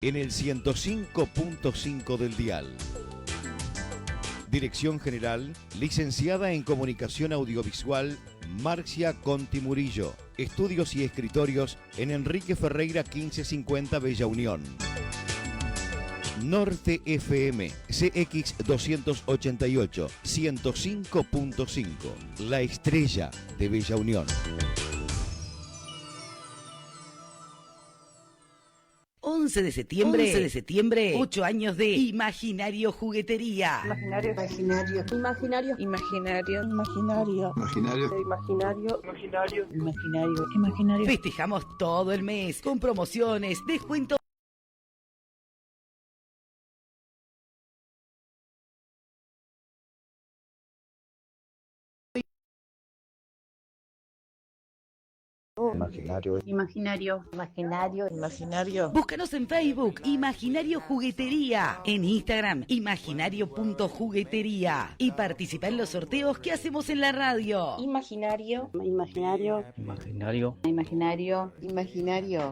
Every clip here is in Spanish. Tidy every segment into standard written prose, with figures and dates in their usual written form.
en el 105.5 del dial. Dirección General, licenciada en Comunicación Audiovisual, Marcia Conti Murillo. Estudios y escritorios en Enrique Ferreira 1550 Bella Unión. Norte FM, CX 288, 105.5. La estrella de Bella Unión. 11 de septiembre, 8 años de Imaginario Juguetería. Imaginario. Festejamos todo el mes con promociones, descuentos. Imaginario. Búscanos en Facebook, Imaginario Juguetería. En Instagram, imaginario.juguetería. Y participa en los sorteos que hacemos en la radio. Imaginario.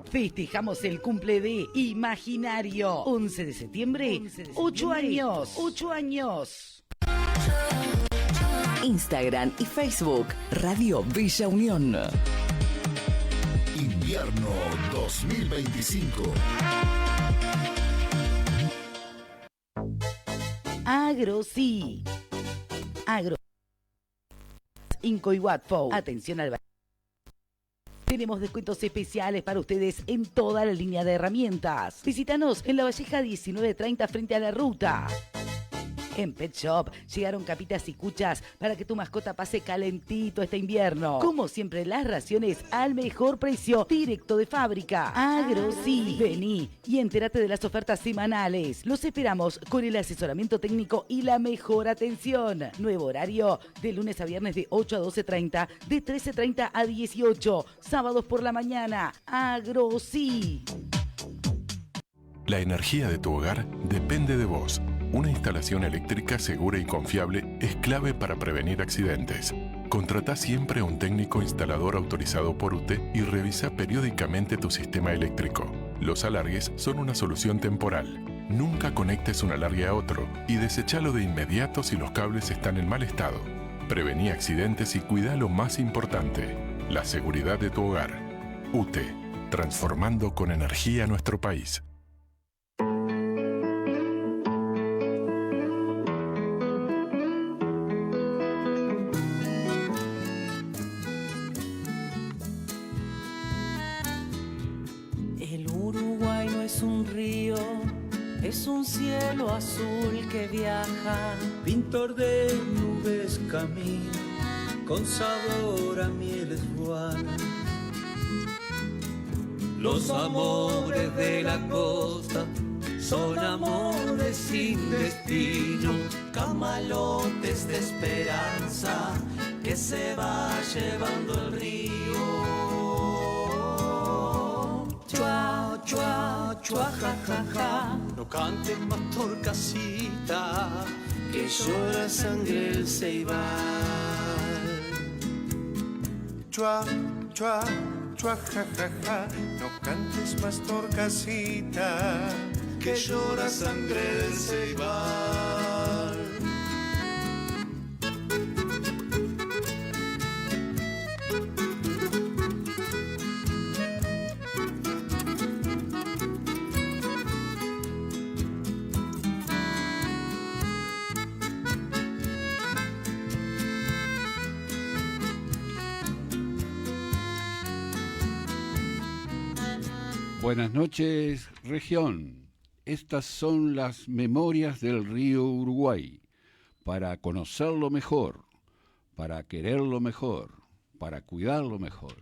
Festejamos el cumple de Imaginario. 11 de septiembre, 8 años. 8 años. Instagram y Facebook, Radio Bella Unión. Invierno 2025. AgroSí. Agro. Incoihuatfo. Atención al. Tenemos descuentos especiales para ustedes en toda la línea de herramientas. Visítanos en La Valleja 1930 frente a la ruta. En Pet Shop llegaron capitas y cuchas para que tu mascota pase calentito este invierno. Como siempre, las raciones al mejor precio, directo de fábrica. AgroSí. Vení y entérate de las ofertas semanales. Los esperamos con el asesoramiento técnico y la mejor atención. Nuevo horario de lunes a viernes de 8 a 12:30, de 13:30 a 18. Sábados por la mañana. AgroSí. La energía de tu hogar depende de vos. Una instalación eléctrica segura y confiable es clave para prevenir accidentes. Contratá siempre a un técnico instalador autorizado por UTE y revisa periódicamente tu sistema eléctrico. Los alargues son una solución temporal. Nunca conectes un alargue a otro y desechalo de inmediato si los cables están en mal estado. Prevení accidentes y cuida lo más importante, la seguridad de tu hogar. UTE, transformando con energía nuestro país. Es un cielo azul que viaja, pintor de nubes camina, con sabor a mieles guanas. Los amores de la costa son amores sin destino, camalotes de esperanza que se va llevando el río. Chua, chua, chua, ja, ja, ja. No cantes más torcasita, que llora sangre el ceibal. Chua, chua, chua, ja, ja, ja. No cantes más torcasita, que llora sangre el ceibal. Buenas noches, región. Estas son las memorias del río Uruguay. Para conocerlo mejor, para quererlo mejor, para cuidarlo mejor.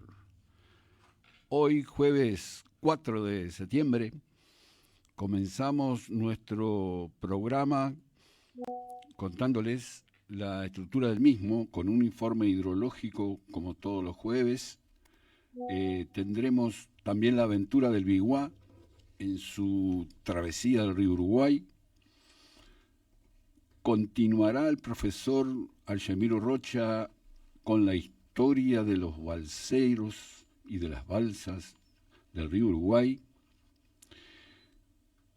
Hoy, jueves 4 de septiembre, comenzamos nuestro programa contándoles la estructura del mismo con un informe hidrológico como todos los jueves. Tendremos también la aventura del Biguá en su travesía del río Uruguay. Continuará el profesor Algemiro Rocha con la historia de los balseros y de las balsas del río Uruguay.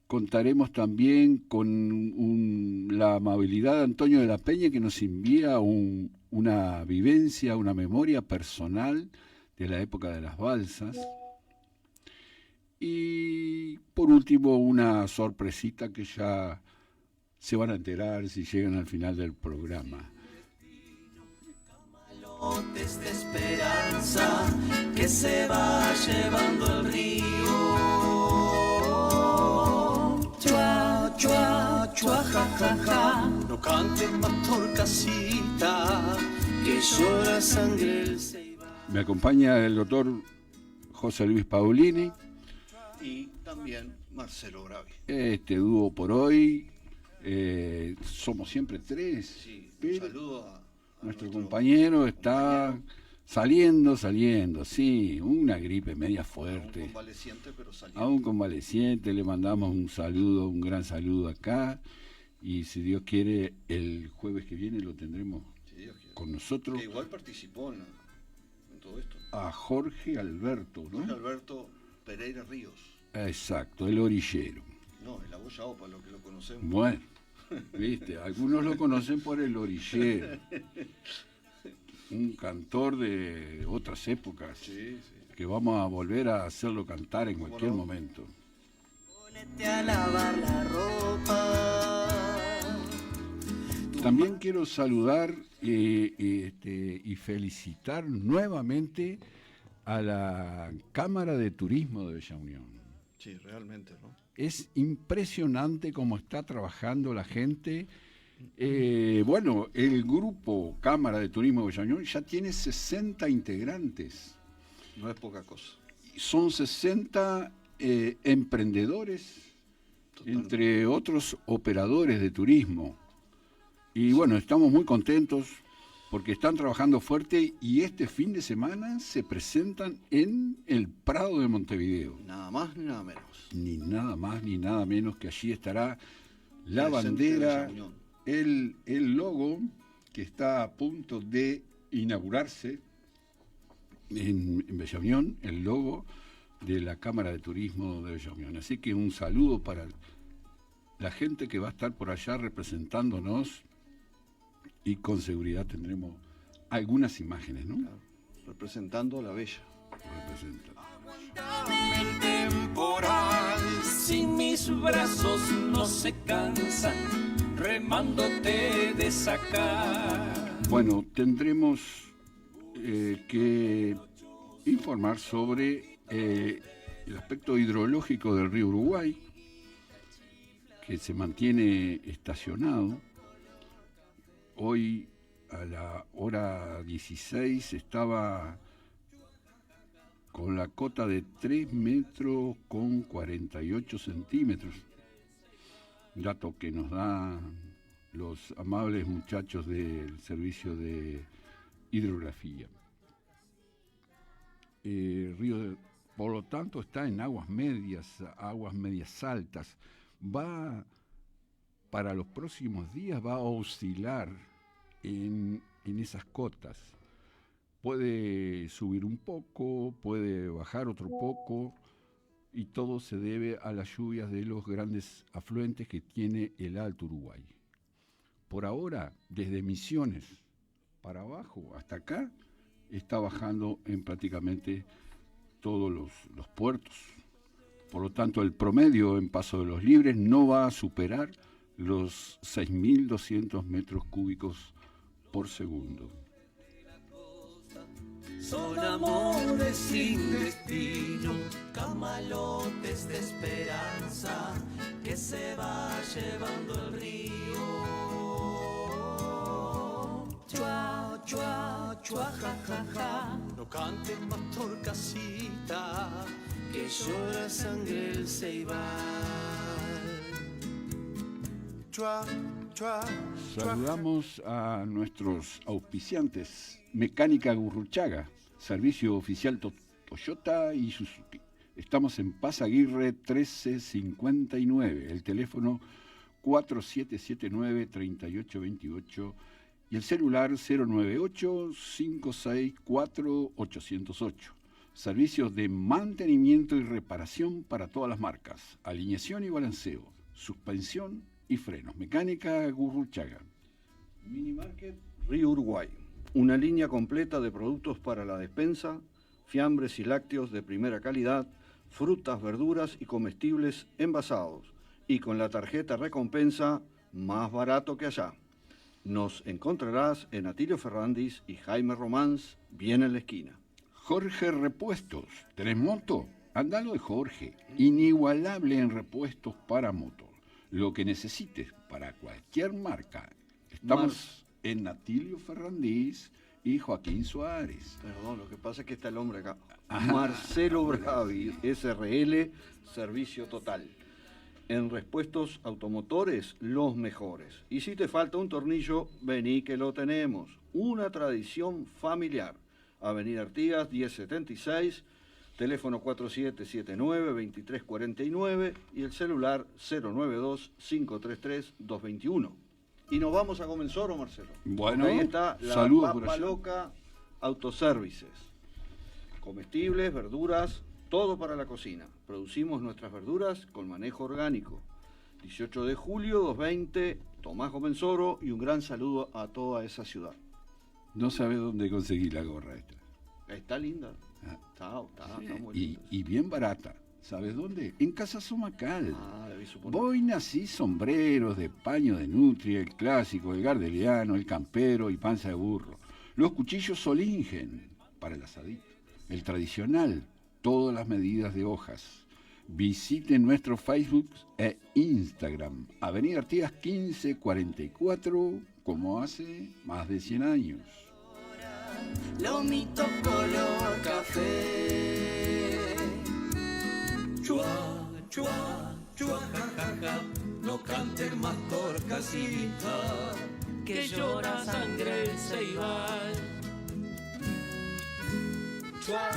contaremos también con la amabilidad de Antonio de la Peña, que nos envía una vivencia, una memoria personal de la época de las balsas. Y por último, una sorpresita que ya se van a enterar si llegan al final del programa. Camalotes de esperanza que se va llevando el río. Chua, chua, chua, ja, ja, ja. No cantes más torcasita, que llora sangre el Ceibal. Me acompaña el doctor José Luis Paulini. Y también Marcelo Bravi. Este dúo por hoy, somos siempre tres. Sí, un pero saludo a nuestro compañero está saliendo, sí, una gripe media fuerte. Aún convaleciente, pero saliendo. A un convaleciente le mandamos un saludo, un gran saludo acá. Y si Dios quiere, el jueves que viene lo tendremos con nosotros. Que igual participó en todo esto. A Jorge Alberto, ¿no? Jorge Alberto Pereira Ríos. Exacto, el orillero. No, el Aboya Opa, lo que lo conocemos. Bueno, viste, algunos lo conocen por el orillero. Un cantor de otras épocas. Sí. Que vamos a volver a hacerlo cantar en cualquier momento. Ponete a lavar la ropa. También quiero saludar y felicitar nuevamente a la Cámara de Turismo de Bella Unión. Sí, realmente, ¿no? Es impresionante cómo está trabajando la gente. Bueno, el grupo Cámara de Turismo de Bella Unión ya tiene 60 integrantes. No es poca cosa. Son 60 emprendedores, entre otros operadores de turismo. Y bueno, estamos muy contentos porque están trabajando fuerte y este fin de semana se presentan en el Prado de Montevideo. Nada más ni nada menos. Ni nada más ni nada menos que allí estará la Presente bandera, Bella Unión. el logo que está a punto de inaugurarse en Bella Unión, el logo de la Cámara de Turismo de Bella Unión. Así que un saludo para la gente que va a estar por allá representándonos. Y con seguridad tendremos algunas imágenes, ¿no? Claro. Representando a la Bella. Aguántame el temporal, si mis brazos no se cansan, remándote de sacar. Bueno, tendremos que informar sobre el aspecto hidrológico del río Uruguay, que se mantiene estacionado. Hoy a la hora 16 estaba con la cota de 3 metros con 48 centímetros, dato que nos dan los amables muchachos del servicio de hidrografía. El río, por lo tanto, está en aguas medias altas. Para los próximos días va a oscilar en esas cotas. Puede subir un poco, puede bajar otro poco, y todo se debe a las lluvias de los grandes afluentes que tiene el Alto Uruguay. Por ahora, desde Misiones para abajo hasta acá, está bajando en prácticamente todos los puertos. Por lo tanto, el promedio en Paso de los Libres no va a superar los 6.200 metros cúbicos por segundo. Son amores sin destino, camalotes de esperanza que se va llevando el río. Chua, chua, chua, ja, ja, ja. No cantes más torcasita, que llora sangre el Ceibal. Saludamos a nuestros auspiciantes. Mecánica Gurruchaga, servicio oficial Toyota y Suzuki. Estamos en Paz Aguirre 1359, el teléfono 4779-3828 y el celular 098-564-808. Servicios de mantenimiento y reparación para todas las marcas, alineación y balanceo, suspensión y frenos. Mecánica Gurruchaga. Minimarket Río Uruguay. Una línea completa de productos para la despensa, fiambres y lácteos de primera calidad, frutas, verduras y comestibles envasados. Y con la tarjeta recompensa, más barato que allá. Nos encontrarás en Atilio Ferrandis y Jaime Romans, bien en la esquina. Jorge Repuestos. ¿Tenés moto? Andalo de Jorge. Inigualable en repuestos para moto. Lo que necesites para cualquier marca. Estamos en Atilio Ferrandis y Joaquín Suárez. Perdón, lo que pasa es que está el hombre acá. Ajá. Marcelo Bravi, SRL, Servicio Total. En repuestos automotores, los mejores. Y si te falta un tornillo, vení que lo tenemos. Una tradición familiar. Avenida Artigas, 1076, teléfono 4779-2349 y el celular 092-533-221. Y nos vamos a Comensoro, Marcelo. Bueno, ahí está la saludos por Papa allá. Loca Autoservices. Comestibles, verduras, todo para la cocina. Producimos nuestras verduras con manejo orgánico. 18 de julio, 220, Tomás Comensoro, y un gran saludo a toda esa ciudad. No sabes dónde conseguí la gorra esta. Está linda. Ah, Está sí, muy linda. y bien barata. ¿Sabes dónde? En Casa Somacal. Debí suponer. Boinas y sombreros de paño de nutria, el clásico, el gardeliano, el campero y panza de burro. Los cuchillos Solingen para el asadito. El tradicional, todas las medidas de hojas. Visiten nuestro Facebook e Instagram. Avenida Artigas 1544, como hace más de 100 años. Lomito color café. Chua, chua, chua, ja, ja, ja. No canten más torcasita, que llora sangre el ceibal. Chua,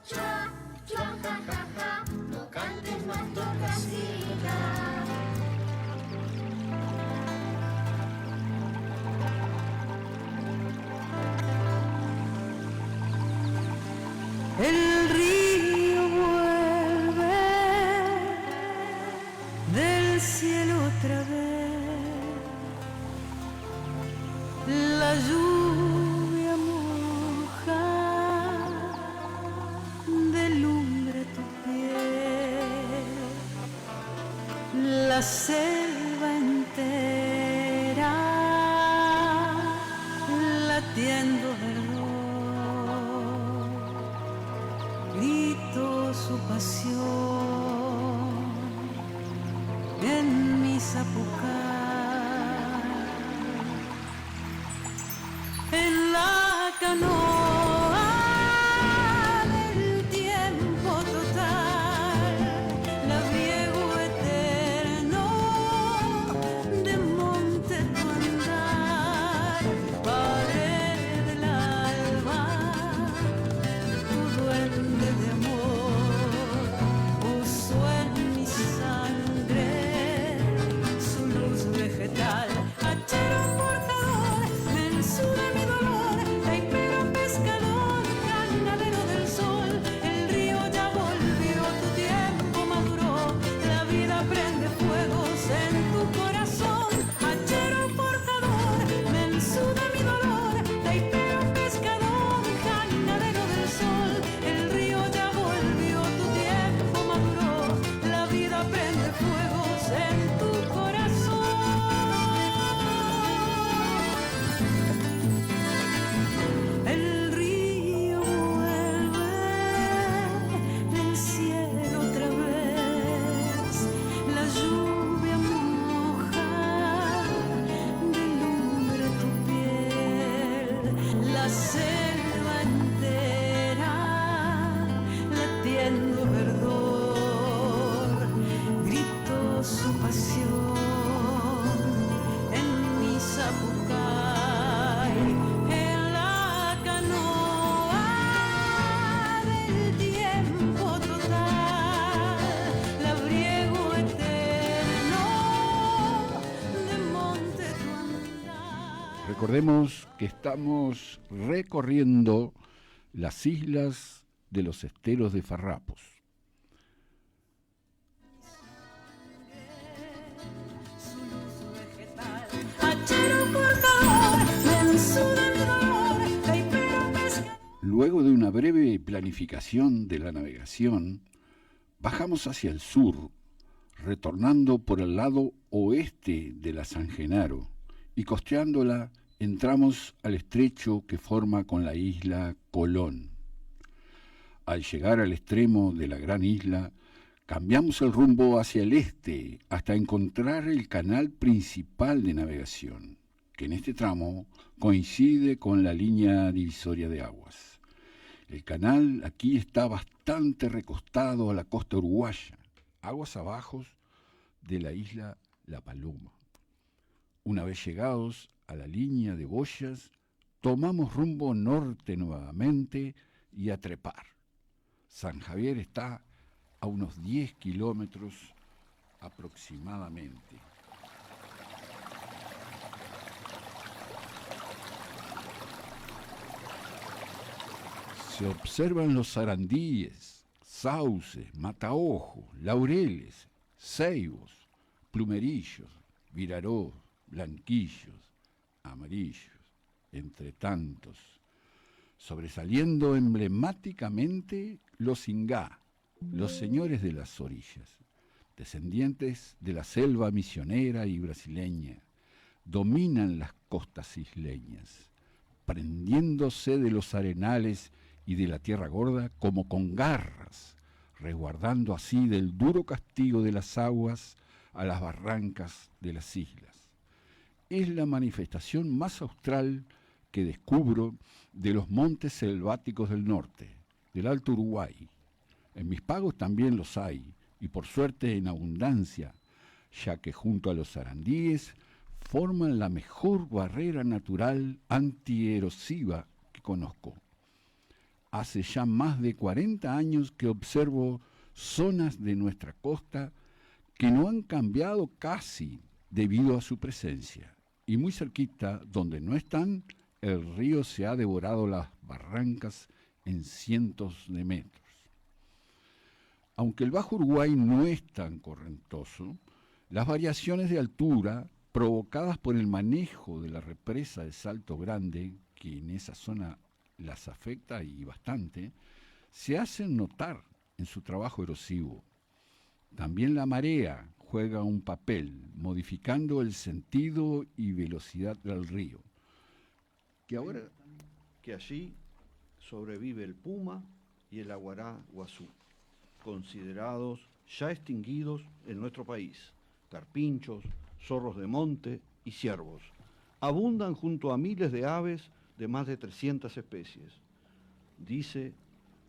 chua, chua, ja, ja, ja. No cantes más torcasita. El río vuelve del cielo otra vez, la lluvia moja de lumbre tu piel, la selva entera latiendo verdor. Grito su pasión en mi zapucar, en la canoa del tiempo total, labriego eterno de monte tu andar, padre del alba, tu duende de amor puso en mi sangre su luz vegetal. Hachero portador del sur de mi dolor, taipero pescador, ganadero del sol. El río ya volvió, tu tiempo maduró, la vida prende fuegos en tu corazón. Hachero portador del sur de mi dolor, taipero pescador, ganadero del sol. El río ya volvió, tu tiempo maduró, la vida prende fuegos en tu corazón. El río vuelve del cielo otra vez, la lluvia moja de lumbre tu piel, la selva entera latiendo verdor, grito su pasión en mi zapucay, en la canoa del tiempo total, labriego eterno de monte tu andar. Recordemos que estamos recorriendo las islas de los esteros de farrapos. Luego de una breve planificación de la navegación, bajamos hacia el sur, retornando por el lado oeste de la San Genaro, y costeándola entramos al estrecho que forma con la isla Colón. Al llegar al extremo de la gran isla, cambiamos el rumbo hacia el este hasta encontrar el canal principal de navegación, que en este tramo coincide con la línea divisoria de aguas. El canal aquí está bastante recostado a la costa uruguaya, aguas abajo de la isla La Paloma. Una vez llegados a la línea de boyas, tomamos rumbo norte nuevamente y a trepar. San Javier está a unos 10 kilómetros aproximadamente. Se observan los sarandíes, sauces, mataojos, laureles, ceibos, plumerillos, virarós, blanquillos, amarillos, entre tantos, sobresaliendo emblemáticamente los ingá, los señores de las orillas, descendientes de la selva misionera y brasileña, dominan las costas isleñas, prendiéndose de los arenales y de la tierra gorda como con garras, resguardando así del duro castigo de las aguas a las barrancas de las islas. Es la manifestación más austral que descubro de los montes selváticos del norte, del Alto Uruguay. En mis pagos también los hay, y por suerte en abundancia, ya que junto a los sarandíes forman la mejor barrera natural antierosiva que conozco. Hace ya más de 40 años que observo zonas de nuestra costa que no han cambiado casi debido a su presencia. Y muy cerquita, donde no están, el río se ha devorado las barrancas en cientos de metros. Aunque el Bajo Uruguay no es tan correntoso, las variaciones de altura provocadas por el manejo de la represa de Salto Grande, que en esa zona las afecta y bastante, se hacen notar en su trabajo erosivo. También la marea juega un papel, modificando el sentido y velocidad del río. Que allí sobrevive el puma y el aguará guazú, considerados ya extinguidos en nuestro país. Carpinchos, zorros de monte y ciervos abundan junto a miles de aves de más de 300 especies. Dice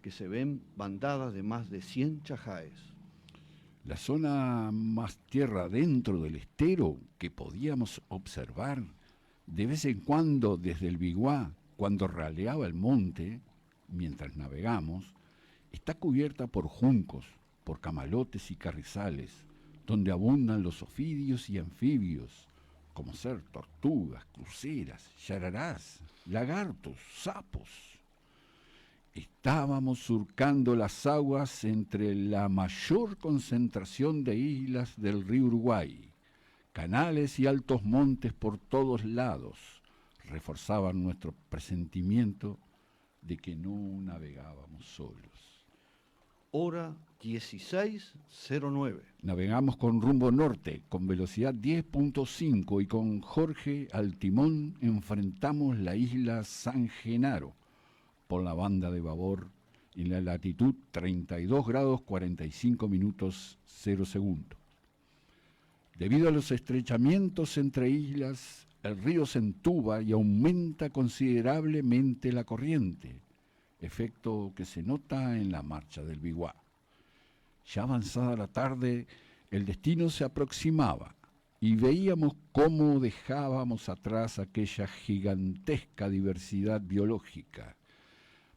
que se ven bandadas de más de 100 chajaes. La zona más tierra dentro del estero que podíamos observar de vez en cuando desde el Biguá, cuando raleaba el monte, mientras navegamos, está cubierta por juncos, por camalotes y carrizales, donde abundan los ofidios y anfibios, como ser tortugas, cruceras, yararás, lagartos, sapos. Estábamos surcando las aguas entre la mayor concentración de islas del río Uruguay. Canales y altos montes por todos lados reforzaban nuestro presentimiento de que no navegábamos solos. Hora 16:09. Navegamos con rumbo norte, con velocidad 10.5 y con Jorge al timón enfrentamos la isla San Genaro por la banda de babor en la latitud 32 grados 45 minutos 0 segundos. Debido a los estrechamientos entre islas, el río se entuba y aumenta considerablemente la corriente, efecto que se nota en la marcha del Biguá. Ya avanzada la tarde, el destino se aproximaba y veíamos cómo dejábamos atrás aquella gigantesca diversidad biológica,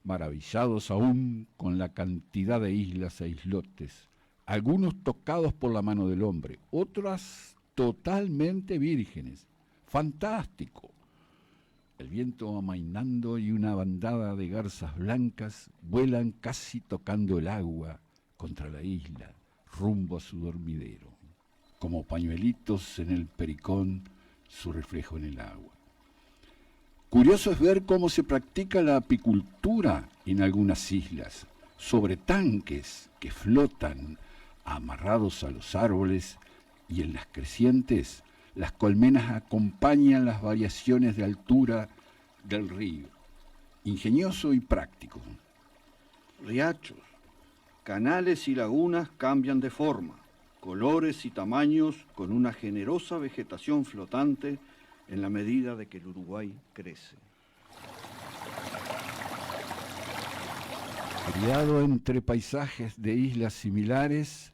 maravillados aún con la cantidad de islas e islotes, algunos tocados por la mano del hombre, otras totalmente vírgenes. Fantástico. El viento amainando y una bandada de garzas blancas vuelan casi tocando el agua contra la isla, rumbo a su dormidero, como pañuelitos en el pericón, su reflejo en el agua. Curioso es ver cómo se practica la apicultura en algunas islas, sobre tanques que flotan amarrados a los árboles, y en las crecientes las colmenas acompañan las variaciones de altura del río. Ingenioso y práctico. Riachos, canales y lagunas cambian de forma, colores y tamaños con una generosa vegetación flotante en la medida de que el Uruguay crece. Criado entre paisajes de islas similares,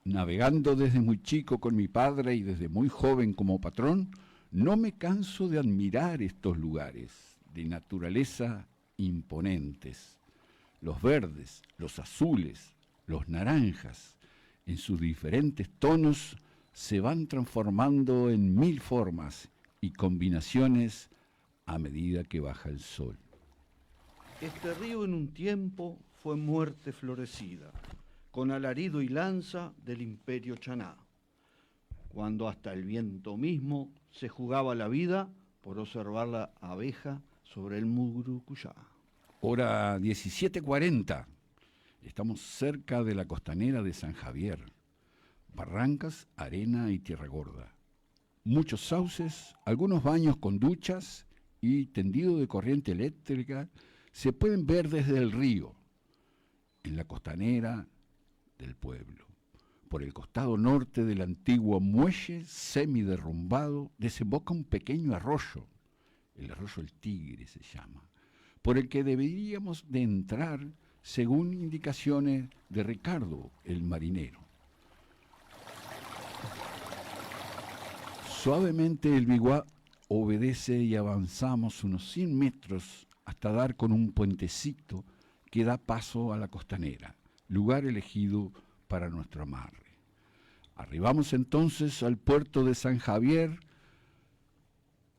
navegando desde muy chico con mi padre y desde muy joven como patrón, no me canso de admirar estos lugares de naturaleza imponentes. Los verdes, los azules, los naranjas, en sus diferentes tonos, se van transformando en mil formas y combinaciones a medida que baja el sol. Este río en un tiempo fue muerte florecida, con alarido y lanza del imperio Chaná, cuando hasta el viento mismo se jugaba la vida por observar la abeja sobre el Murucuyá. Hora 17:40. Estamos cerca de la costanera de San Javier. Barrancas, arena y tierra gorda. Muchos sauces, algunos baños con duchas y tendido de corriente eléctrica se pueden ver desde el río, en la costanera del pueblo. Por el costado norte del antiguo muelle semiderrumbado desemboca un pequeño arroyo, el arroyo El Tigre se llama, por el que deberíamos de entrar según indicaciones de Ricardo, el marinero. Suavemente el Biguá obedece y avanzamos unos 100 metros hasta dar con un puentecito que da paso a la costanera, lugar elegido para nuestro amarre. Arribamos entonces al puerto de San Javier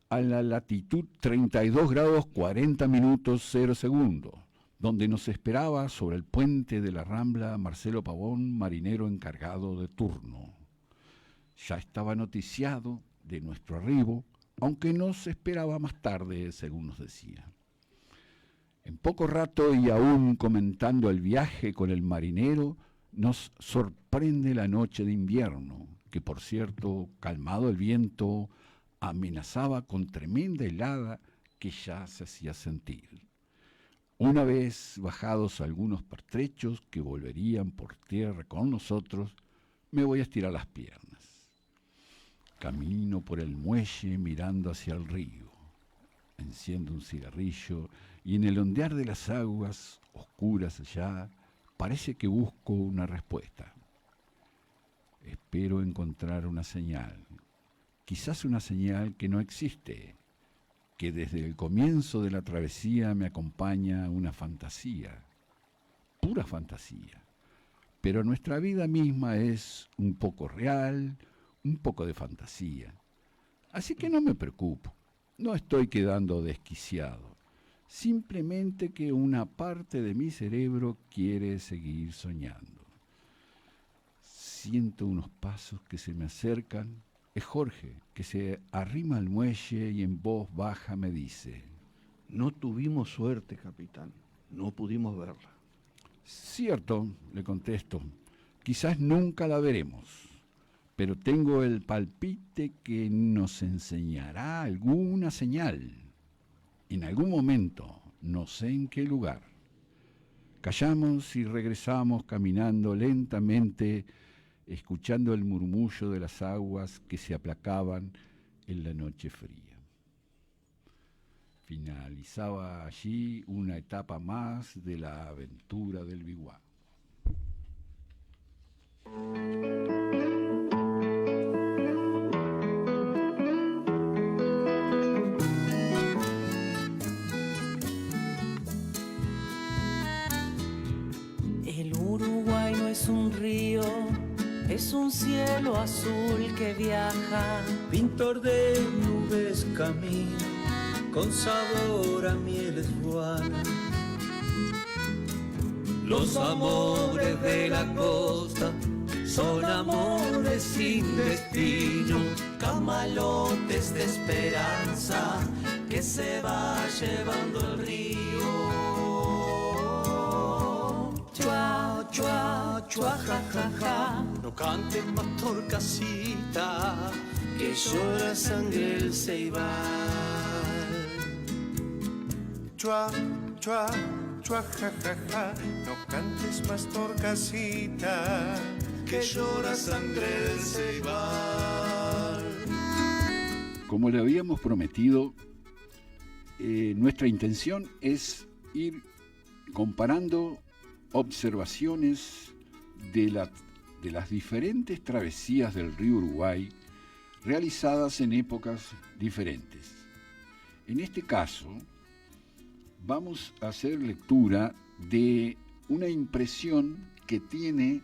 a la latitud 32 grados 40 minutos 0 segundos, donde nos esperaba sobre el puente de la Rambla Marcelo Pavón, marinero encargado de turno. Ya estaba noticiado de nuestro arribo, aunque nos esperaba más tarde, según nos decía. En poco rato y aún comentando el viaje con el marinero, nos sorprende la noche de invierno, que por cierto, calmado el viento, amenazaba con tremenda helada que ya se hacía sentir. Una vez bajados algunos pertrechos que volverían por tierra con nosotros, me voy a estirar las piernas. Camino por el muelle mirando hacia el río. Enciendo un cigarrillo y en el ondear de las aguas oscuras allá parece que busco una respuesta. Espero encontrar una señal, quizás una señal que no existe, que desde el comienzo de la travesía me acompaña una fantasía, pura fantasía, pero nuestra vida misma es un poco real, un poco de fantasía. Así que no me preocupo, no estoy quedando desquiciado, simplemente que una parte de mi cerebro quiere seguir soñando. Siento unos pasos que se me acercan. Es Jorge, que se arrima al muelle y en voz baja me dice: No tuvimos suerte, capitán, no pudimos verla. Cierto, le contesto, quizás nunca la veremos, pero tengo el palpite que nos enseñará alguna señal, en algún momento, no sé en qué lugar. Callamos y regresamos caminando lentamente, escuchando el murmullo de las aguas que se aplacaban en la noche fría. Finalizaba allí una etapa más de la aventura del Biguá. El Uruguay no es un río, es un cielo azul que viaja, pintor de nubes camina, con sabor a mieles guanas. Los amores de la costa son amores sin destino, camalotes de esperanza que se va llevando el río. Chua, chua, chua, ja, ja, ja, no cantes más torcasita, que llora sangre el ceibal. Chua, chua, chua, ja, ja, ja, no cantes más torcasita, que llora sangre del ceibal. Como le habíamos prometido, nuestra intención es ir comparando observaciones de las diferentes travesías del río Uruguay realizadas en épocas diferentes. En este caso, vamos a hacer lectura de una impresión que tiene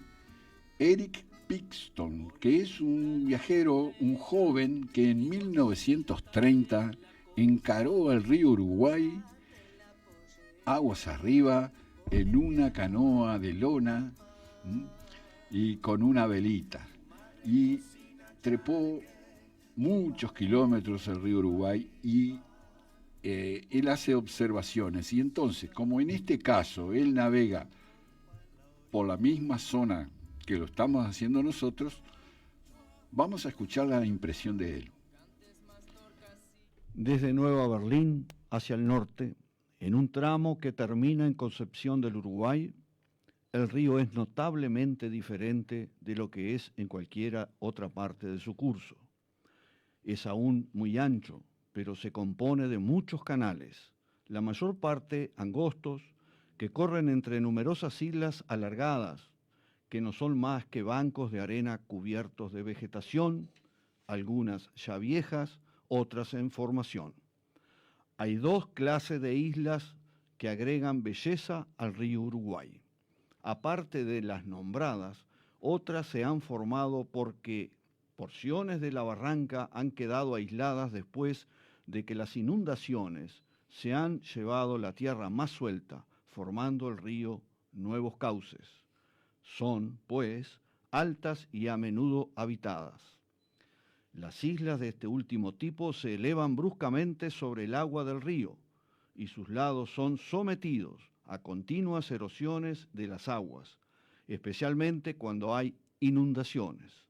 Eric Pixton, que es un viajero, un joven que en 1930 encaró el río Uruguay aguas arriba en una canoa de lona y con una velita, y trepó muchos kilómetros el río Uruguay y él hace observaciones. Y entonces, como en este caso él navega por la misma zona que lo estamos haciendo nosotros, vamos a escuchar la impresión de él. Desde Nueva Berlín hacia el norte, en un tramo que termina en Concepción del Uruguay, el río es notablemente diferente de lo que es en cualquiera otra parte de su curso. Es aún muy ancho, pero se compone de muchos canales, la mayor parte angostos, que corren entre numerosas islas alargadas, que no son más que bancos de arena cubiertos de vegetación, algunas ya viejas, otras en formación. Hay dos clases de islas que agregan belleza al río Uruguay. Aparte de las nombradas, otras se han formado porque porciones de la barranca han quedado aisladas después de que las inundaciones se han llevado la tierra más suelta, formando el río nuevos cauces. Son, pues, altas y a menudo habitadas. Las islas de este último tipo se elevan bruscamente sobre el agua del río y sus lados son sometidos a continuas erosiones de las aguas, especialmente cuando hay inundaciones.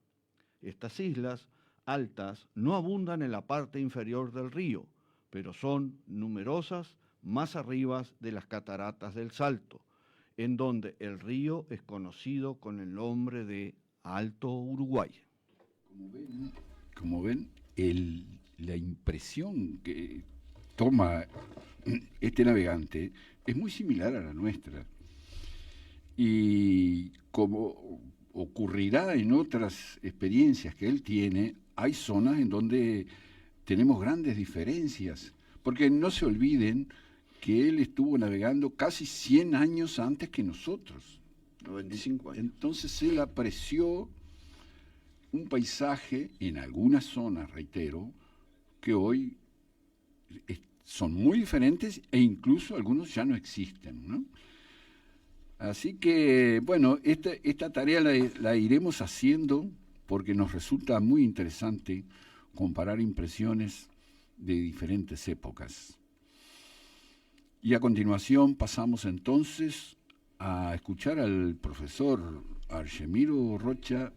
Estas islas altas no abundan en la parte inferior del río, pero son numerosas más arriba de las cataratas del Salto, en donde el río es conocido con el nombre de Alto Uruguay. Como ven, la impresión que toma este navegante es muy similar a la nuestra. Y como ocurrirá en otras experiencias que él tiene, hay zonas en donde tenemos grandes diferencias, porque no se olviden que él estuvo navegando casi 100 años antes que nosotros. 95 años. Entonces él apreció un paisaje en algunas zonas, reitero, que hoy son muy diferentes e incluso algunos ya no existen, ¿no? Así que, bueno, esta tarea la iremos haciendo porque nos resulta muy interesante comparar impresiones de diferentes épocas. Y a continuación pasamos entonces a escuchar al profesor Argemiro Rocha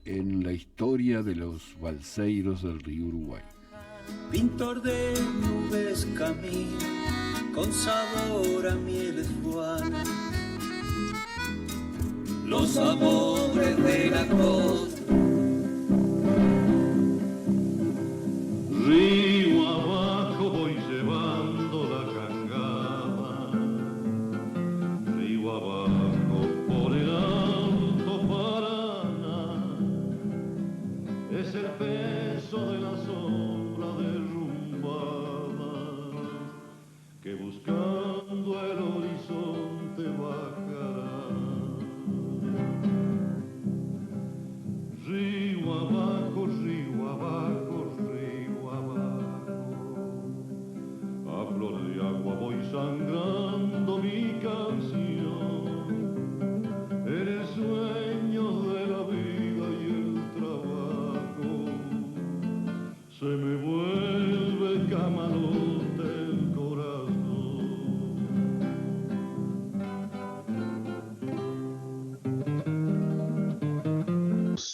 en la historia de los balseiros del río Uruguay. Pintor de nubes camina, con sabor a mieles guanas. Los amores de la costa. Río abajo voy llevando la cangada, río abajo por el Alto Paraná, es el peso de la sombra derrumbada que buscando el horizonte bajará. Río abajo, río abajo, río abajo.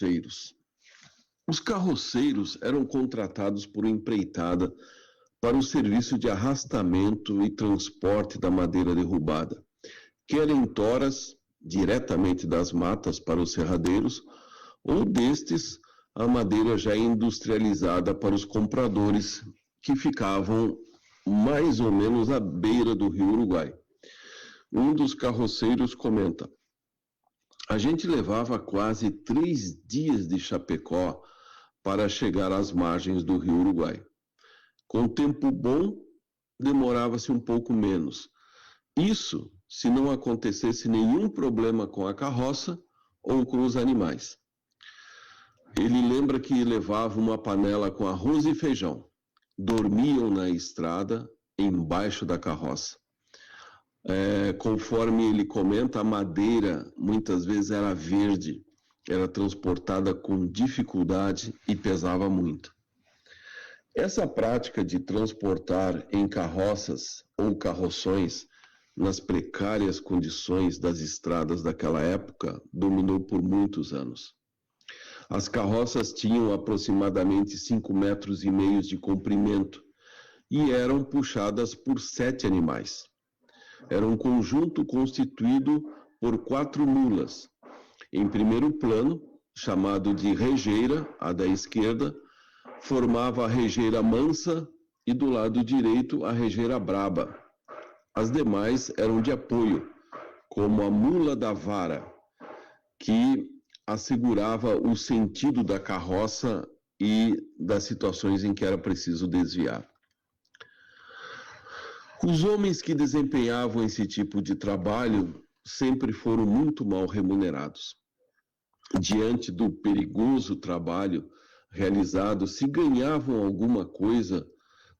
carroceiros. Os carroceiros eram contratados por empreitada para o serviço de arrastamento e transporte da madeira derrubada, quer em toras, diretamente das matas para os serradeiros, ou destes, a madeira já industrializada para os compradores que ficavam mais ou menos à beira do rio Uruguai. Um dos carroceiros comenta: a gente levava quase 3 dias de Chapecó para chegar às margens do rio Uruguai. Com tempo bom, demorava-se um pouco menos. Isso se não acontecesse nenhum problema com a carroça ou com os animais. Ele lembra que levava uma panela com arroz e feijão. Dormiam na estrada, embaixo da carroça. Conforme ele comenta, a madeira muitas vezes era verde, era transportada com dificuldade e pesava muito. Essa prática de transportar em carroças ou carroções nas precárias condições das estradas daquela época dominou por muitos anos. As carroças tinham aproximadamente 5,5 metros de comprimento e eram puxadas por 7 animais. Era um conjunto constituído por 4 mulas. Em primeiro plano, chamado de rejeira, a da esquerda, formava a rejeira mansa e do lado direito a rejeira braba. As demais eram de apoio, como a mula da vara, que assegurava o sentido da carroça e das situações em que era preciso desviar. Os homens que desempenhavam esse tipo de trabalho sempre foram muito mal remunerados. Diante do perigoso trabalho realizado, se ganhavam alguma coisa,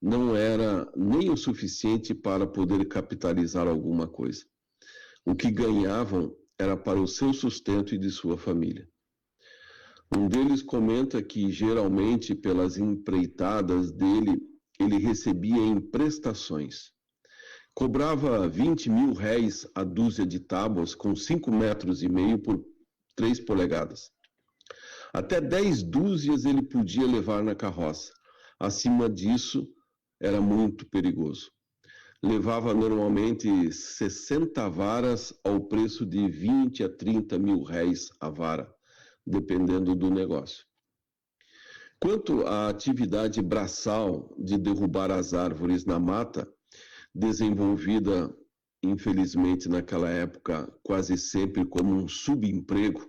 não era nem o suficiente para poder capitalizar alguma coisa. O que ganhavam era para o seu sustento e de sua família. Um deles comenta que, geralmente, pelas empreitadas dele, ele recebia em prestações. Cobrava 20 mil réis a dúzia de tábuas com 5,5 metros por 3 polegadas. Até 10 dúzias ele podia levar na carroça. Acima disso, era muito perigoso. Levava normalmente 60 varas ao preço de 20 a 30 mil réis a vara, dependendo do negócio. Quanto à atividade braçal de derrubar as árvores na mata, desenvolvida, infelizmente, naquela época, quase sempre como um subemprego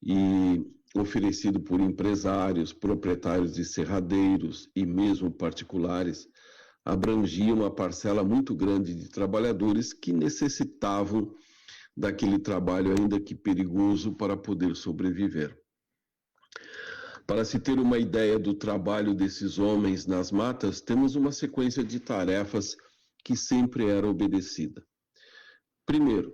e oferecido por empresários, proprietários de serradeiros e mesmo particulares, abrangia uma parcela muito grande de trabalhadores que necessitavam daquele trabalho, ainda que perigoso, para poder sobreviver. Para se ter uma ideia do trabalho desses homens nas matas, temos uma sequência de tarefas que sempre era obedecida. Primeiro,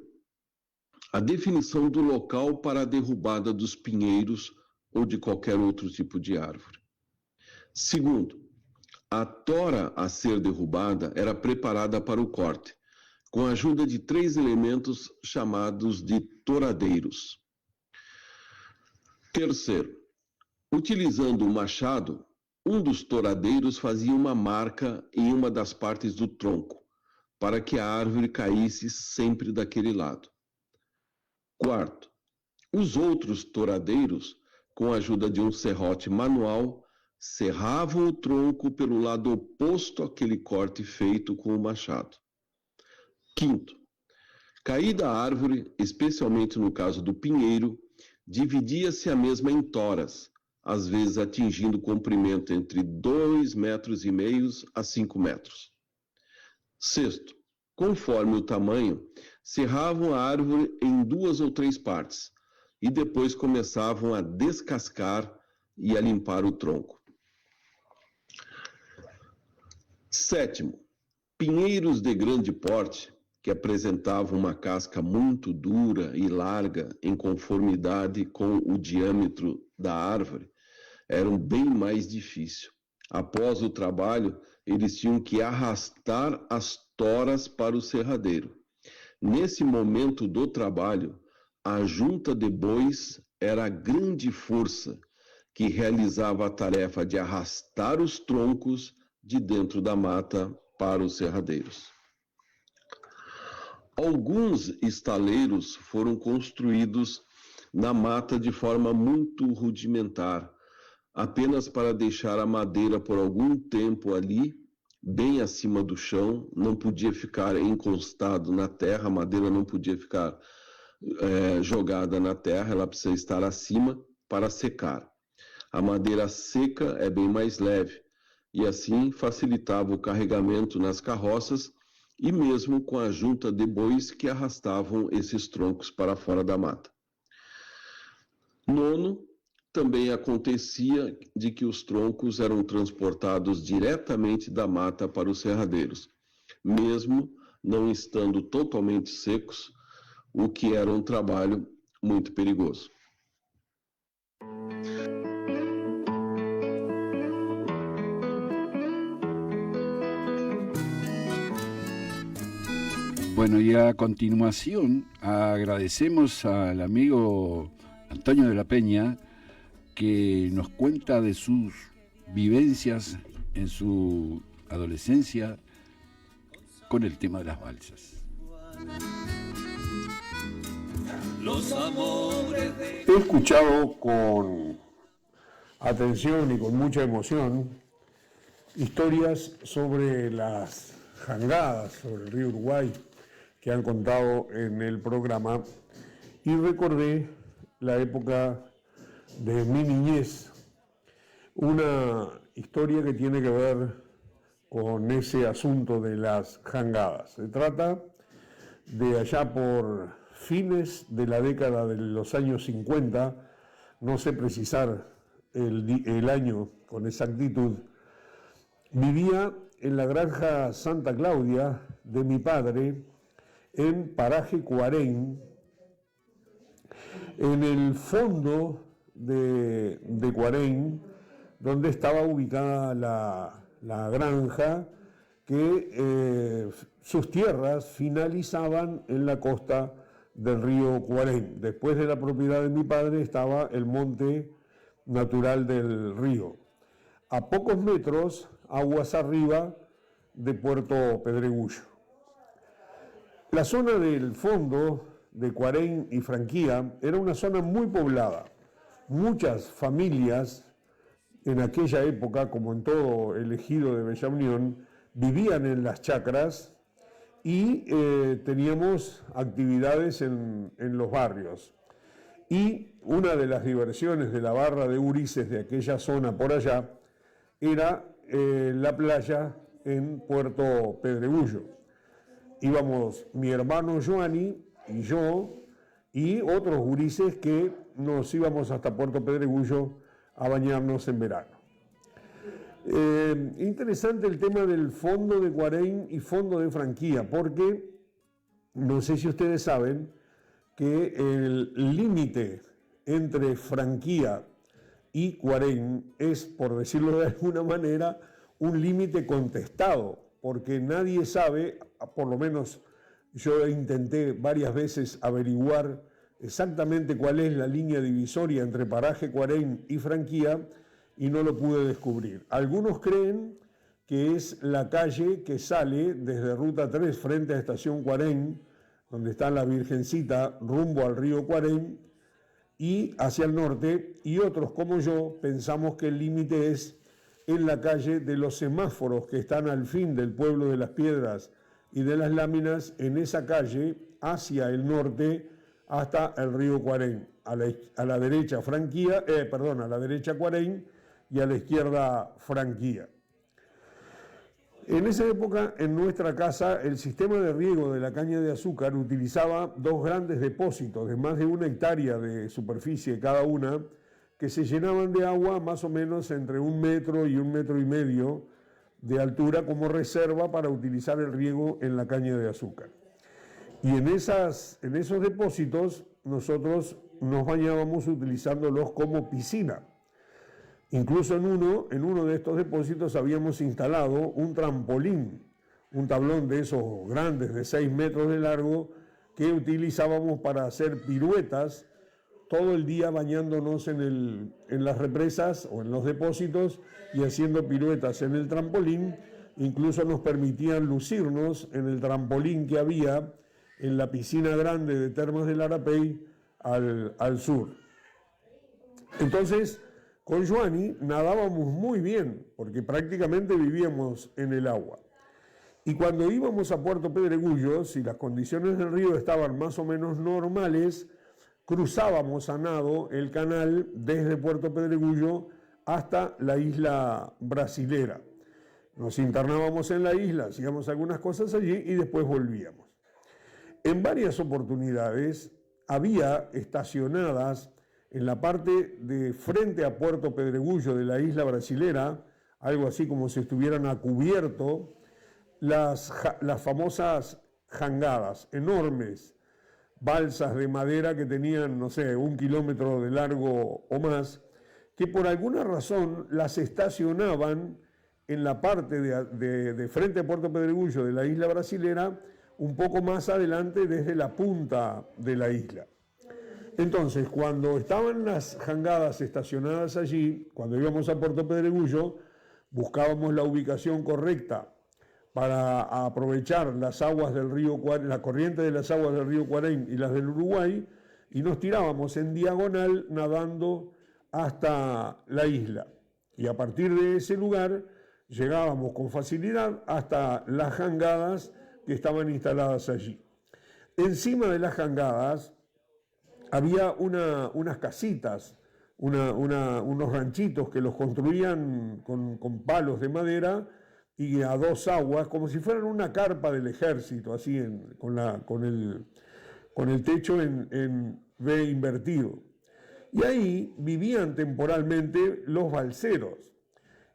a definição do local para a derrubada dos pinheiros ou de qualquer outro tipo de árvore. Segundo, a tora a ser derrubada era preparada para o corte, com a ajuda de 3 elementos chamados de toradeiros. Terceiro, utilizando o machado, um dos toradeiros fazia uma marca em uma das partes do tronco, para que a árvore caísse sempre daquele lado. Quarto, os outros toradeiros, com a ajuda de um serrote manual, serravam o tronco pelo lado oposto àquele corte feito com o machado. Quinto, caída a árvore, especialmente no caso do pinheiro, dividia-se a mesma em toras, às vezes atingindo comprimento entre 2,5 metros a 5 metros. Sexto, conforme o tamanho, serravam a árvore em 2 ou 3 partes e depois começavam a descascar e a limpar o tronco. Sétimo, pinheiros de grande porte, que apresentavam uma casca muito dura e larga em conformidade com o diâmetro da árvore, eram bem mais difíceis. Após o trabalho, eles tinham que arrastar as toras para o serradeiro. Nesse momento do trabalho, a junta de bois era a grande força que realizava a tarefa de arrastar os troncos de dentro da mata para os serradeiros. Alguns estaleiros foram construídos na mata de forma muito rudimentar, apenas para deixar a madeira por algum tempo ali, bem acima do chão, não podia ficar encostado na terra, a madeira não podia ficar jogada na terra, ela precisa estar acima para secar. A madeira seca é bem mais leve e assim facilitava o carregamento nas carroças e mesmo com a junta de bois que arrastavam esses troncos para fora da mata. Nono, também acontecia de que os troncos eram transportados diretamente da mata para os serradeiros, mesmo não estando totalmente secos, o que era um trabalho muito perigoso. Bueno, y a continuación agradecemos al amigo Antonio de la Peña, que nos cuenta de sus vivencias en su adolescencia con el tema de las balsas. He escuchado con atención y con mucha emoción historias sobre las jangadas sobre el río Uruguay que han contado en el programa y recordé la época de mi niñez, una historia que tiene que ver con ese asunto de las jangadas. Se trata de allá por fines de la década de los años 50, no sé precisar el año con exactitud, vivía en la granja Santa Claudia de mi padre, en Paraje Cuarén, en el fondo de Cuarén, donde estaba ubicada la granja, que sus tierras finalizaban en la costa del río Cuarén. Después de la propiedad de mi padre estaba el monte natural del río. A pocos metros, aguas arriba de Puerto Pedregullo. La zona del fondo de Cuarén y Franquía era una zona muy poblada. Muchas familias en aquella época, como en todo el ejido de Bella Unión, vivían en las chacras y teníamos actividades en los barrios. Y una de las diversiones de la barra de gurises de aquella zona por allá era la playa en Puerto Pedregullo. Íbamos mi hermano Joani y yo y otros gurises que nos íbamos hasta Puerto Pedregullo a bañarnos en verano. Interesante el tema del fondo de Cuarén y fondo de Franquía, porque no sé si ustedes saben que el límite entre Franquía y Cuarén es, por decirlo de alguna manera, un límite contestado, porque nadie sabe, por lo menos yo intenté varias veces averiguar exactamente cuál es la línea divisoria entre Paraje Cuarén y Franquía y no lo pude descubrir. Algunos creen que es la calle que sale desde Ruta 3 frente a Estación Cuarén, donde está la Virgencita, rumbo al río Cuarén y hacia el norte, y otros como yo pensamos que el límite es en la calle de los semáforos que están al fin del pueblo de Las Piedras y de Las Láminas, en esa calle hacia el norte hasta el río Cuarén, a la derecha Franquía, a la derecha Cuarén y a la izquierda Franquía. En esa época, en nuestra casa, el sistema de riego de la caña de azúcar utilizaba dos grandes depósitos de más de 1 hectárea de superficie cada una, que se llenaban de agua más o menos entre 1 metro y 1,5 metros de altura como reserva para utilizar el riego en la caña de azúcar. Y en esos depósitos nosotros nos bañábamos utilizándolos como piscina. Incluso en uno de estos depósitos habíamos instalado un trampolín, un tablón de esos grandes de 6 metros de largo que utilizábamos para hacer piruetas todo el día bañándonos en las represas o en los depósitos y haciendo piruetas en el trampolín. Incluso nos permitían lucirnos en el trampolín que había en la piscina grande de Termas del Arapey al sur. Entonces, con Joani nadábamos muy bien, porque prácticamente vivíamos en el agua. Y cuando íbamos a Puerto Pedregullo, si las condiciones del río estaban más o menos normales, cruzábamos a nado el canal desde Puerto Pedregullo hasta la isla Brasilera. Nos internábamos en la isla, hacíamos algunas cosas allí y después volvíamos. En varias oportunidades había estacionadas en la parte de frente a Puerto Pedregullo de la isla Brasilera, algo así como si estuvieran a cubierto, las famosas jangadas, enormes balsas de madera que tenían, no sé, 1 kilómetro de largo o más, que por alguna razón las estacionaban en la parte de frente a Puerto Pedregullo de la isla Brasilera, un poco más adelante desde la punta de la isla. Entonces, cuando estaban las jangadas estacionadas allí, cuando íbamos a Puerto Pedregullo, buscábamos la ubicación correcta para aprovechar las aguas del río, la corriente de las aguas del río Cuarén y las del Uruguay, y nos tirábamos en diagonal nadando hasta la isla. Y a partir de ese lugar llegábamos con facilidad hasta las jangadas que estaban instaladas allí. Encima de las jangadas había unas casitas, unos ranchitos que los construían con palos de madera y a 2 aguas, como si fueran una carpa del ejército, así con el techo en V invertido. Y ahí vivían temporalmente los balseros.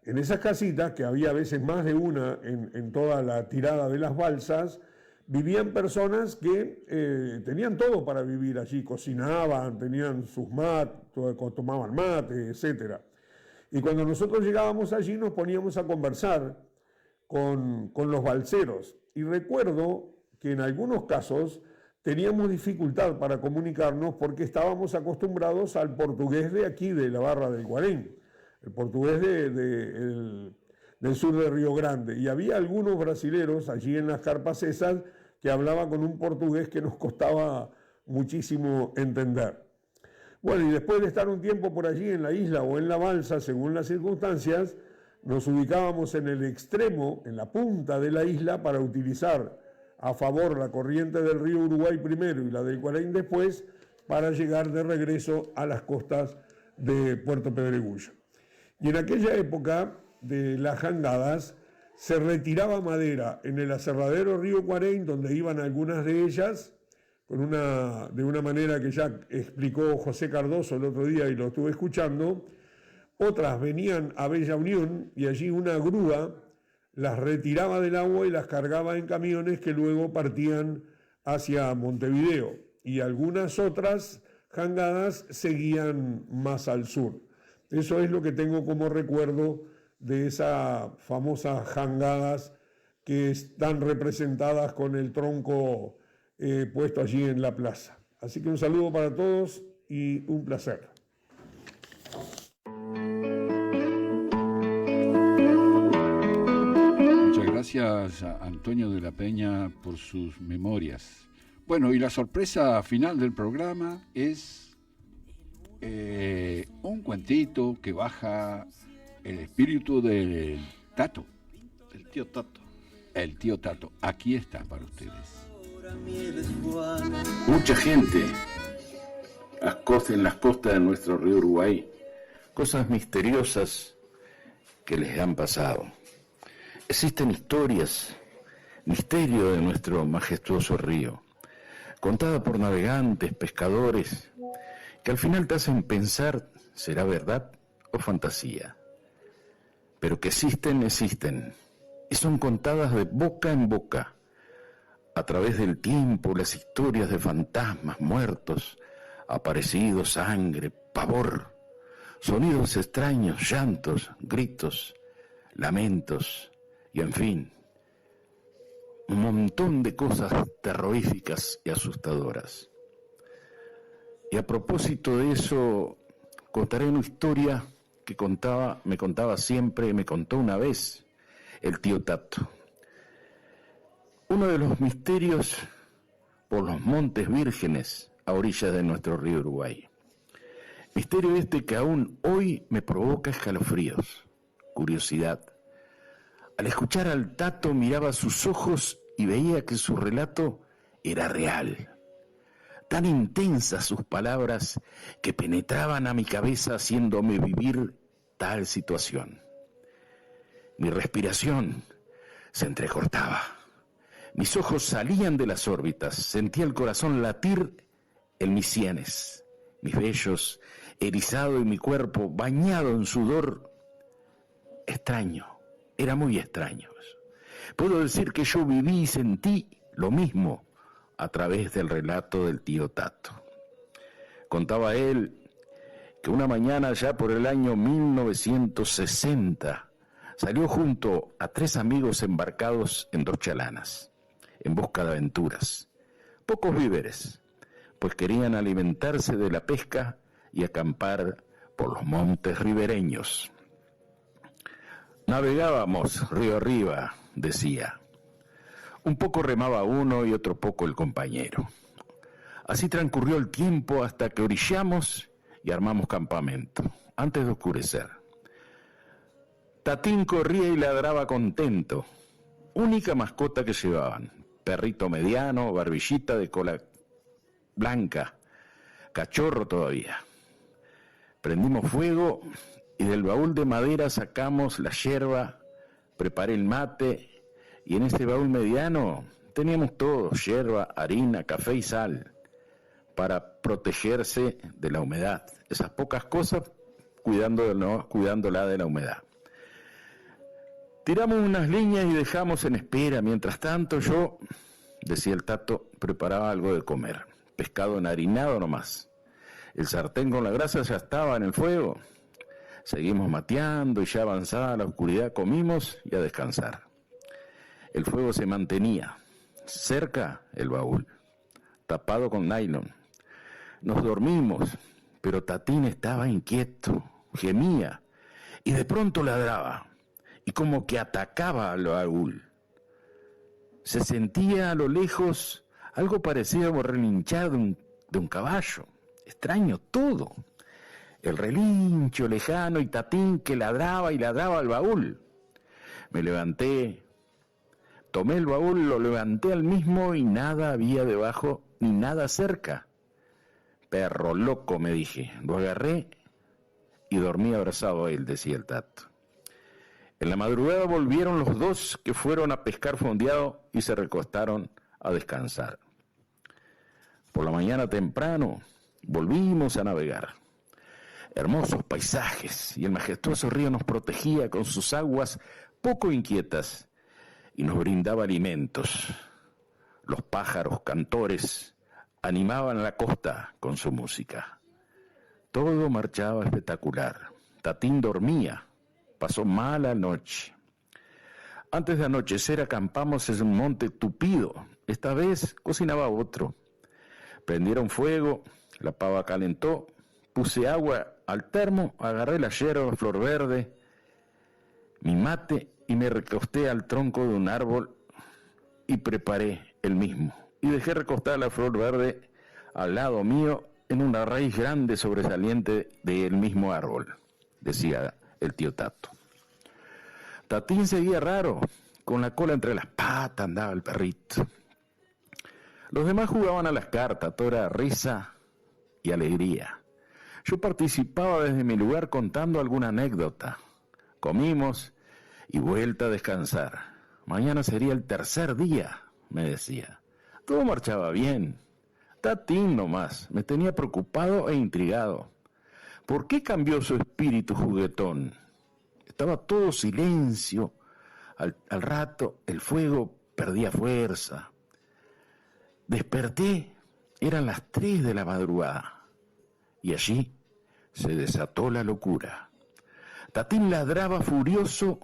En esas casitas, que había a veces más de una en toda la tirada de las balsas, vivían personas que tenían todo para vivir allí, cocinaban, tenían sus mates, tomaban mate, etc. Y cuando nosotros llegábamos allí nos poníamos a conversar con los balseros. Y recuerdo que en algunos casos teníamos dificultad para comunicarnos porque estábamos acostumbrados al portugués de aquí, de la Barra del Cuarén, el portugués del sur de Río Grande. Y había algunos brasileros allí en las carpas esas que hablaban con un portugués que nos costaba muchísimo entender. Bueno, y después de estar un tiempo por allí en la isla o en la balsa, según las circunstancias, nos ubicábamos en el extremo, en la punta de la isla, para utilizar a favor la corriente del río Uruguay primero y la del Cuarén después, para llegar de regreso a las costas de Puerto Pedregullo. Y en aquella época de las jangadas se retiraba madera en el aserradero Río Cuarén, donde iban algunas de ellas, de una manera que ya explicó José Cardoso el otro día y lo estuve escuchando. Otras venían a Bella Unión y allí una grúa las retiraba del agua y las cargaba en camiones que luego partían hacia Montevideo. Y algunas otras jangadas seguían más al sur. Eso es lo que tengo como recuerdo de esas famosas jangadas que están representadas con el tronco puesto allí en la plaza. Así que un saludo para todos y un placer. Muchas gracias a Antonio de la Peña por sus memorias. Bueno, y la sorpresa final del programa es un cuentito que baja el espíritu del Tato. El tío Tato. El tío Tato. Aquí está para ustedes. Mucha gente acosta en las costas de nuestro río Uruguay cosas misteriosas que les han pasado. Existen historias, misterio de nuestro majestuoso río, contada por navegantes, pescadores, que al final te hacen pensar, ¿será verdad o fantasía? Pero que existen, existen, y son contadas de boca en boca. A través del tiempo, las historias de fantasmas muertos, aparecidos, sangre, pavor, sonidos extraños, llantos, gritos, lamentos, y en fin, un montón de cosas terroríficas y asustadoras. Y a propósito de eso, contaré una historia que me contaba siempre, me contó una vez el tío Tato. Uno de los misterios por los montes vírgenes a orillas de nuestro río Uruguay. Misterio este que aún hoy me provoca escalofríos, curiosidad. Al escuchar al Tato miraba sus ojos y veía que su relato era real. Tan intensas sus palabras que penetraban a mi cabeza haciéndome vivir tal situación. Mi respiración se entrecortaba. Mis ojos salían de las órbitas, sentía el corazón latir en mis sienes, mis vellos erizado y mi cuerpo bañado en sudor. Extraño, era muy extraño. Puedo decir que yo viví y sentí lo mismo a través del relato del tío Tato. Contaba él que una mañana ya por el año 1960 salió junto a 3 amigos embarcados en 2 chalanas, en busca de aventuras. Pocos víveres, pues querían alimentarse de la pesca y acampar por los montes ribereños. Navegábamos río arriba, decía. Un poco remaba uno y otro poco el compañero. Así transcurrió el tiempo hasta que orillamos y armamos campamento, antes de oscurecer. Tatín corría y ladraba contento, única mascota que llevaban, perrito mediano, barbillita de cola blanca, cachorro todavía. Prendimos fuego y del baúl de madera sacamos la yerba, preparé el mate y en ese baúl mediano teníamos todo, yerba, harina, café y sal, para protegerse de la humedad. Esas pocas cosas cuidándola de la humedad. Tiramos unas líneas y dejamos en espera. Mientras tanto yo, decía el Tato, preparaba algo de comer. Pescado enharinado nomás. El sartén con la grasa ya estaba en el fuego. Seguimos mateando y ya avanzada la oscuridad comimos y a descansar. El fuego se mantenía. Cerca el baúl, tapado con nylon. Nos dormimos, pero Tatín estaba inquieto, gemía y de pronto ladraba y como que atacaba al baúl. Se sentía a lo lejos algo parecido a relinchar de un caballo. Extraño todo. El relincho lejano y Tatín que ladraba y ladraba al baúl. Me levanté, tomé el baúl, lo levanté al mismo y nada había debajo ni nada cerca. Perro loco, me dije. Lo agarré y dormí abrazado a él, decía el Tato. En la madrugada volvieron los 2 que fueron a pescar fondeado y se recostaron a descansar. Por la mañana temprano volvimos a navegar. Hermosos paisajes y el majestuoso río nos protegía con sus aguas poco inquietas y nos brindaba alimentos. Los pájaros cantores animaban la costa con su música. Todo marchaba espectacular. Tatín dormía, pasó mala noche. Antes de anochecer acampamos en un monte tupido. Esta vez cocinaba otro. Prendieron fuego, la pava calentó, puse agua al termo, agarré la yerba, flor verde, mi mate y me recosté al tronco de un árbol y preparé el mismo. Y dejé recostar la flor verde al lado mío en una raíz grande sobresaliente del mismo árbol, decía el tío Tato. Tatín seguía raro, con la cola entre las patas andaba el perrito. Los demás jugaban a las cartas, todo era risa y alegría. Yo participaba desde mi lugar contando alguna anécdota. Comimos y vuelta a descansar. Mañana sería el 3er día, me decía. Todo marchaba bien. Tatín nomás, me tenía preocupado e intrigado. ¿Por qué cambió su espíritu juguetón? Estaba todo silencio. Al rato el fuego perdía fuerza. Desperté, eran las 3 de la madrugada. Y allí se desató la locura. Tatín ladraba furioso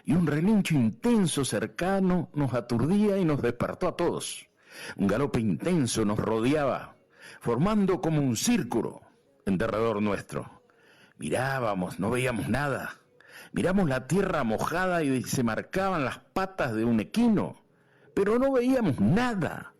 y un relincho intenso cercano nos aturdía y nos despertó a todos. Un galope intenso nos rodeaba. formando como un círculo en derredor nuestro. Mirábamos, no veíamos nada. Miramos la tierra mojada y se marcaban las patas de un equino, pero no veíamos nada.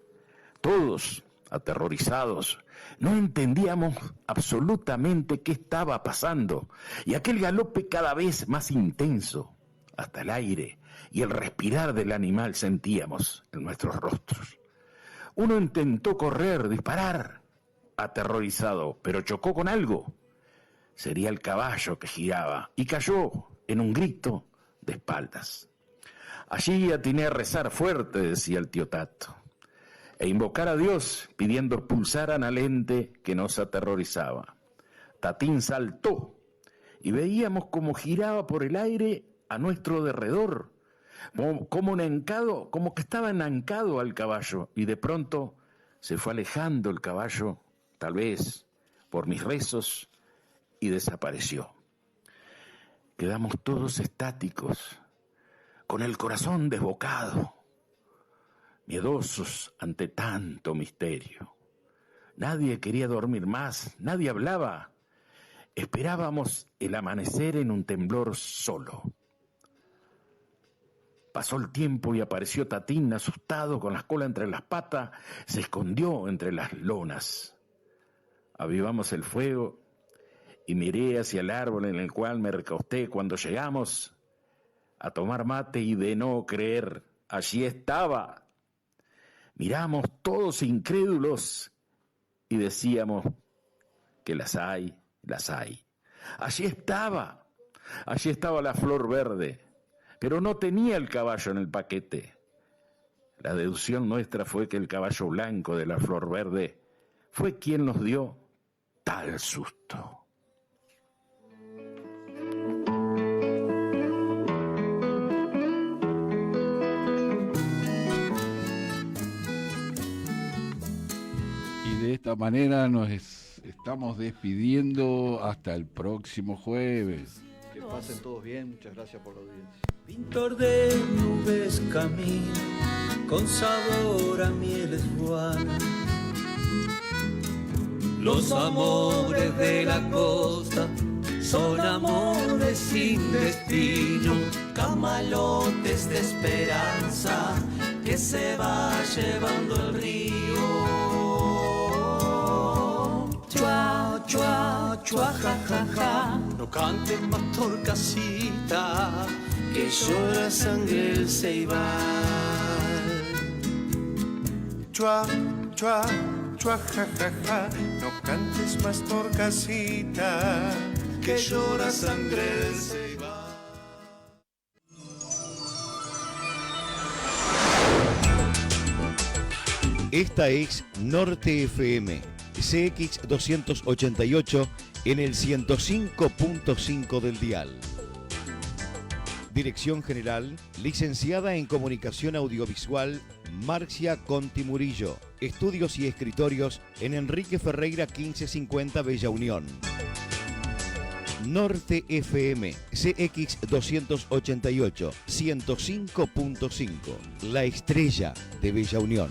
Todos, aterrorizados, no entendíamos absolutamente qué estaba pasando, y aquel galope cada vez más intenso, hasta el aire y el respirar del animal sentíamos en nuestros rostros. Uno intentó correr, disparar, aterrorizado, pero chocó con algo. Sería el caballo que giraba y cayó en un grito de espaldas. Allí atiné a rezar fuerte, decía el tío Tato, e invocar a Dios pidiendo expulsaran al ente que nos aterrorizaba. Tatín saltó y veíamos cómo giraba por el aire a nuestro derredor, como que estaba enancado al caballo, y de pronto se fue alejando el caballo, tal vez por mis rezos, y desapareció. Quedamos todos estáticos, con el corazón desbocado, miedosos ante tanto misterio. Nadie quería dormir más, nadie hablaba. Esperábamos el amanecer en un temblor solo. Pasó el tiempo y apareció Tatín, asustado, con la cola entre las patas, se escondió entre las lonas. Avivamos el fuego y miré hacia el árbol en el cual me recosté cuando llegamos a tomar mate, y de no creer, allí estaba. Miramos todos incrédulos y decíamos que las hay, las hay. Allí estaba la flor verde, pero no tenía el caballo en el paquete. La deducción nuestra fue que el caballo blanco de la flor verde fue quien nos dio tal susto. De esta manera nos estamos despidiendo hasta el próximo jueves. Que pasen todos bien, muchas gracias por la audiencia. Pintor de nubes camina con sabor a mieles guanas. Los amores de la costa son amores sin destino, camalotes de esperanza que se va llevando el río. Chua, chua, chua, ja, ja, ja. No cantes más torcasita, que llora sangre el ceibal. Chua, chua, chua, ja, ja, ja. No cantes más torcasita, que llora sangre el ceibal. Esta es Norte FM. CX 288 en el 105.5 del dial. Dirección General, licenciada en Comunicación Audiovisual, Marcia Conti Murillo. Estudios y escritorios en Enrique Ferreira 1550 Bella Unión. Norte FM, CX 288, 105.5. La estrella de Bella Unión.